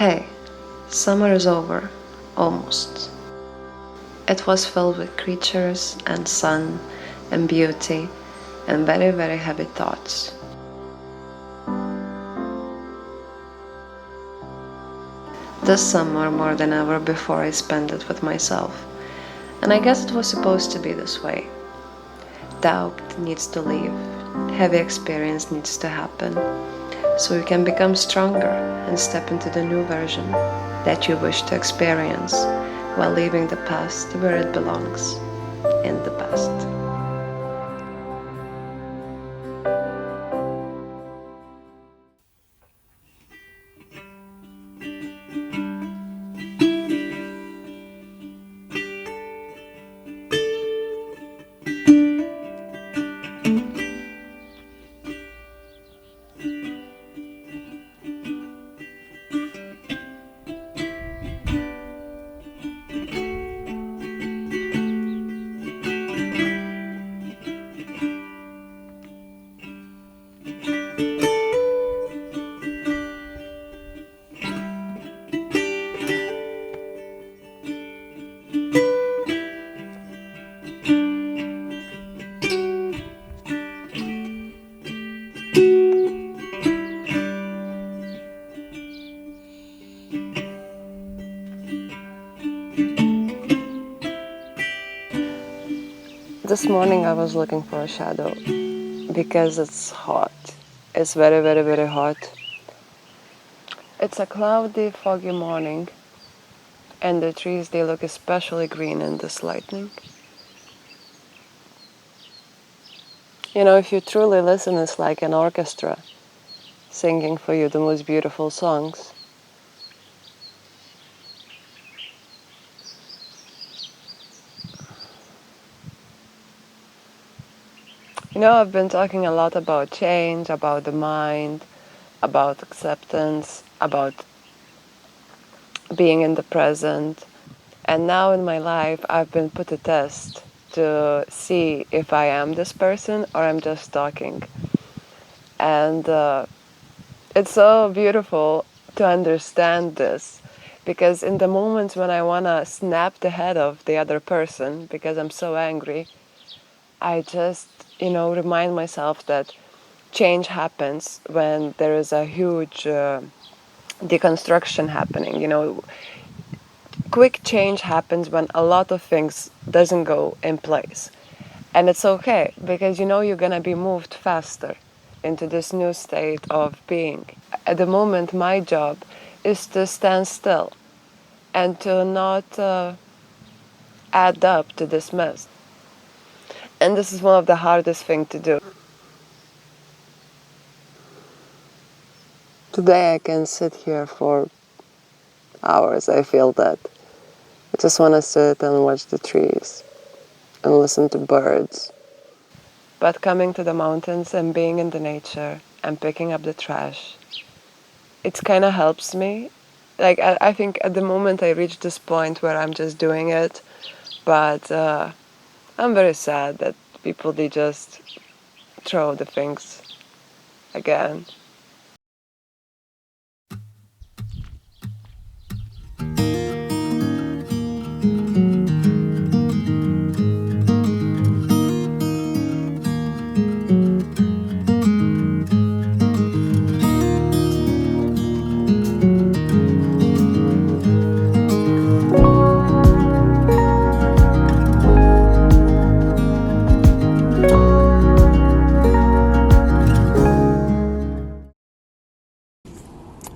Hey, summer is over, almost. It was filled with creatures and sun and beauty and very, very heavy thoughts. This summer, more than ever before, I spent it with myself. And I guess it was supposed to be this way. Doubt needs to leave, heavy experience needs to happen, so you can become stronger and step into the new version that you wish to experience while leaving the past where it belongs, in the past. This morning I was looking for a shadow because it's hot. It's very, very, very hot. It's a cloudy, foggy morning, and the trees, they look especially green in this lightning. You know, if you truly listen, it's like an orchestra singing for you the most beautiful songs. You know, I've been talking a lot about change, about the mind, about acceptance, about being in the present. And now in my life, I've been put to test to see if I am this person or I'm just talking. And it's so beautiful to understand this, because in the moments when I want to snap the head of the other person because I'm so angry, I just, remind myself that change happens when there is a huge deconstruction happening. Quick change happens when a lot of things doesn't go in place. And it's okay, because you're going to be moved faster into this new state of being. At the moment, my job is to stand still and to not add up to this mess. And this is one of the hardest things to do. Today I can sit here for hours. I feel that. I just want to sit and watch the trees and listen to birds. But coming to the mountains and being in the nature and picking up the trash, it kind of helps me. Like, I think at the moment I reached this point where I'm just doing it, but I'm very sad that people, they just throw the things again.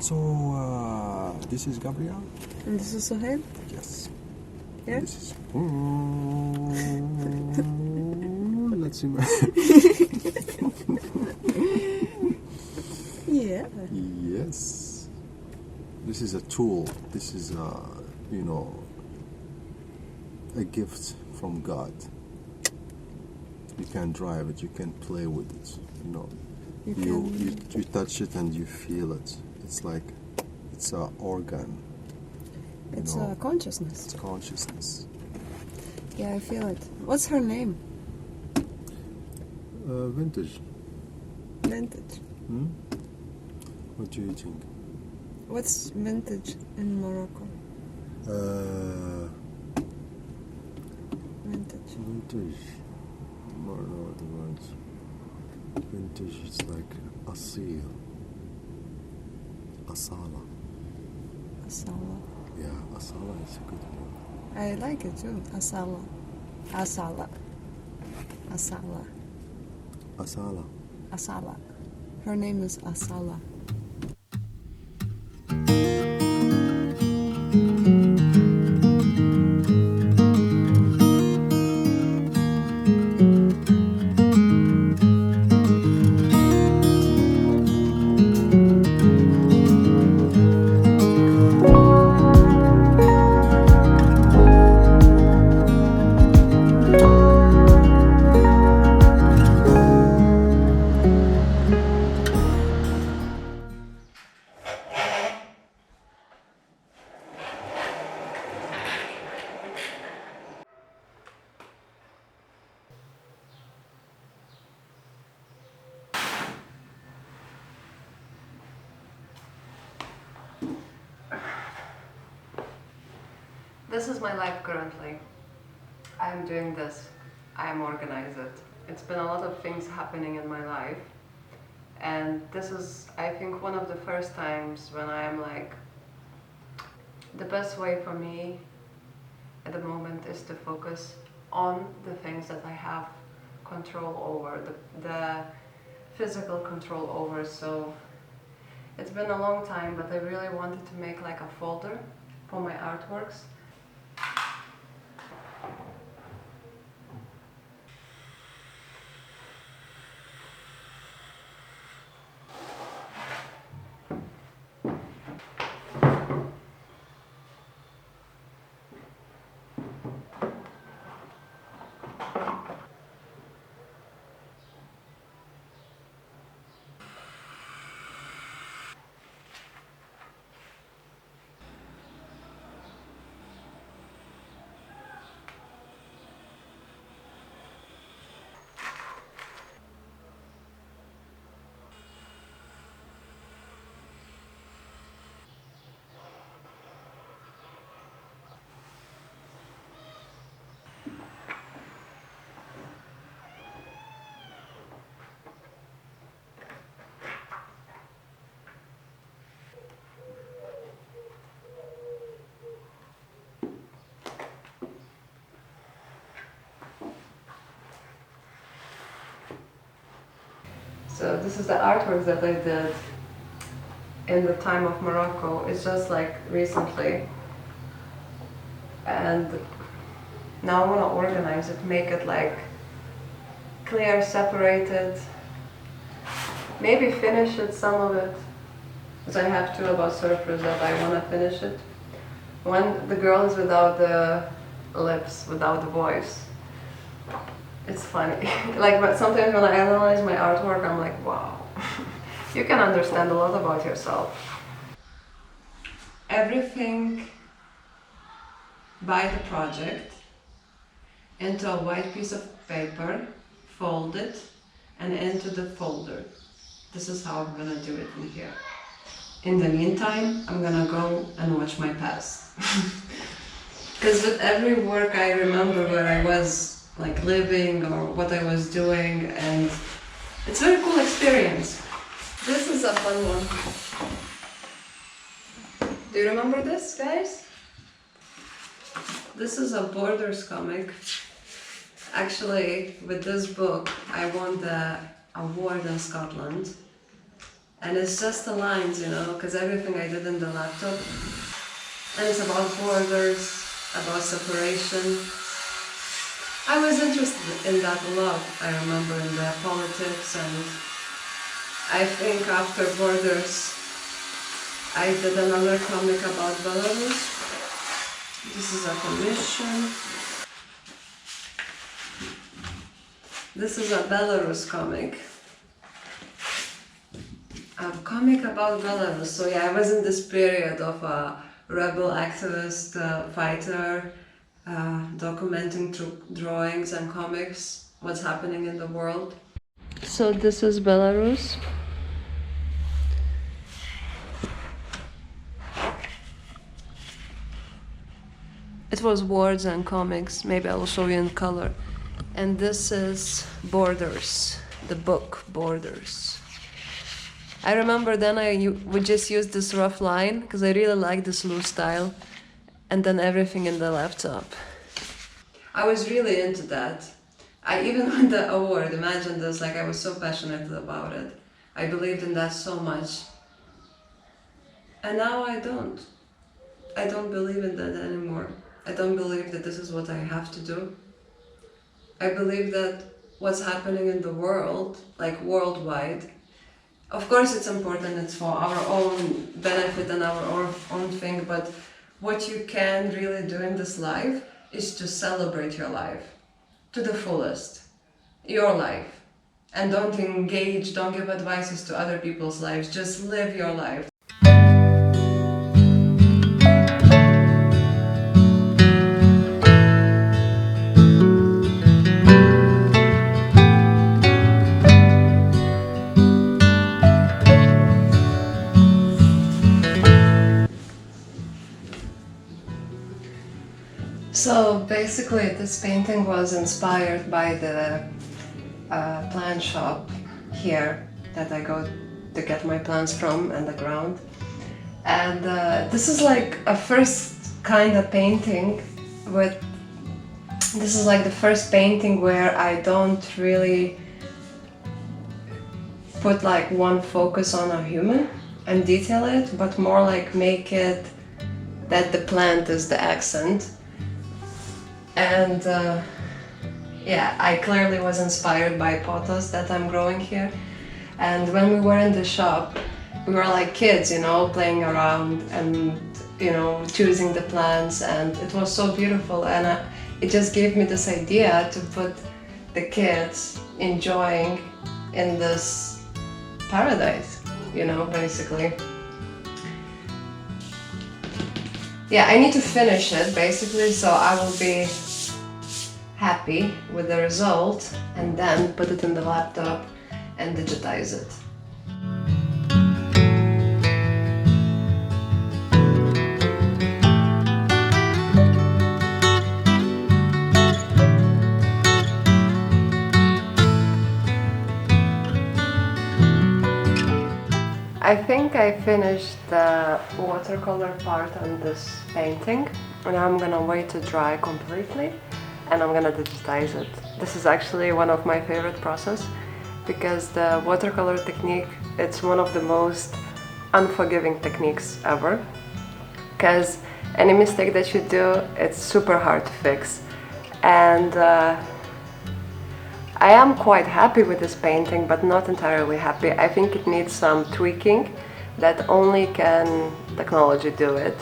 So, this is Gabriel. And this is Sohail? Yes. Yeah? This is. Let's see. Yeah. Yes. This is a tool. This is a gift from God. You can drive it. You can play with it. You touch it and you feel it. It's like it's an organ. It's a consciousness. It's consciousness. Yeah, I feel it. What's her name? Vintage. Vintage. What do you think? What's vintage in Morocco? Vintage. Vintage. I don't know what the words. Vintage is like asil. Asala. Asala. Yeah, asala is a good word. I like it too. Asala. Asala. Asala. Asala. Asala. Her name is Asala. This is my life currently. I am doing this. I am organized. It's been a lot of things happening in my life. And this is, I think, one of the first times when I am like, the best way for me at the moment is to focus on the things that I have control over, the physical control over. So it's been a long time, but I really wanted to make like a folder for my artworks. So this is the artwork that I did in the time of Morocco. It's just like recently. And now I want to organize it, make it like clear, separated. Maybe finish it, some of it. Because I have two about surfers that I want to finish it. When the girl is without the lips, without the voice. It's funny. Like, but sometimes when I analyze my artwork, I'm like, wow. You can understand a lot about yourself. Everything by the project into a white piece of paper, fold it, and into the folder. This is how I'm gonna do it in here. In the meantime, I'm gonna go and watch my past. Because with every work I remember where I was like living or what I was doing, and it's a very cool experience. This is a fun one. Do you remember this, guys? This is a Borders comic. Actually, with this book, I won the award in Scotland. And it's just the lines, you know, because everything I did in the laptop. And it's about borders, about separation. I was interested in that a lot, I remember, in the politics, and I think after Borders, I did another comic about Belarus. This is a commission. This is a Belarus comic. A comic about Belarus. So yeah, I was in this period of a rebel activist, fighter, documenting through drawings and comics what's happening in the world. So this is Belarus. It was words and comics. Maybe I will show you in color. And this is Borders, the book Borders. I remember then would just use this rough line because I really like this loose style, and then everything in the laptop. I was really into that. I even won the award. Imagine this, like I was so passionate about it. I believed in that so much. And now I don't. I don't believe in that anymore. I don't believe that this is what I have to do. I believe that what's happening in the world, like worldwide, of course it's important, it's for our own benefit and our own thing, but what you can really do in this life is to celebrate your life to the fullest, your life. And don't give advices to other people's lives, just live your life. So basically this painting was inspired by the plant shop here that I go to get my plants from and the ground. And this is like a first kind of painting this is like the first painting where I don't really put like one focus on a human and detail it, but more like make it that the plant is the accent. And yeah, I clearly was inspired by pothos that I'm growing here. And when we were in the shop, we were like kids, you know, playing around and, you know, choosing the plants, and it was so beautiful. And it just gave me this idea to put the kids enjoying in this paradise, you know, basically. Yeah, I need to finish it basically, so I will be happy with the result and then put it in the laptop and digitize it. I think I finished the watercolor part on this painting, and I'm gonna wait to dry completely and I'm gonna digitize it. This is actually one of my favorite process because the watercolor technique, it's one of the most unforgiving techniques ever, because any mistake that you do, it's super hard to fix. And I am quite happy with this painting, but not entirely happy. I think it needs some tweaking that only can technology do it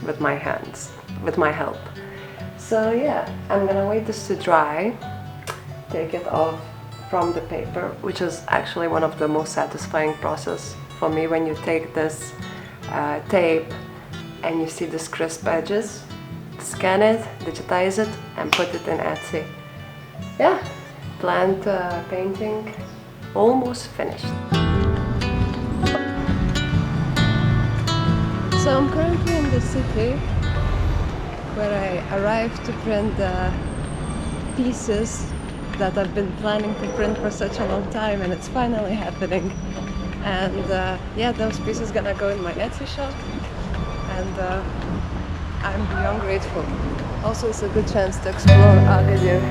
with my hands, with my help. So yeah, I'm gonna wait this to dry, take it off from the paper, which is actually one of the most satisfying process for me when you take this tape and you see these crisp edges, scan it, digitize it, and put it in Etsy. Yeah. Plant painting almost finished. So I'm currently in the city where I arrived to print the pieces that I've been planning to print for such a long time, and it's finally happening. And yeah, those pieces gonna go in my Etsy shop, and I'm beyond grateful. Also, it's a good chance to explore Agadir.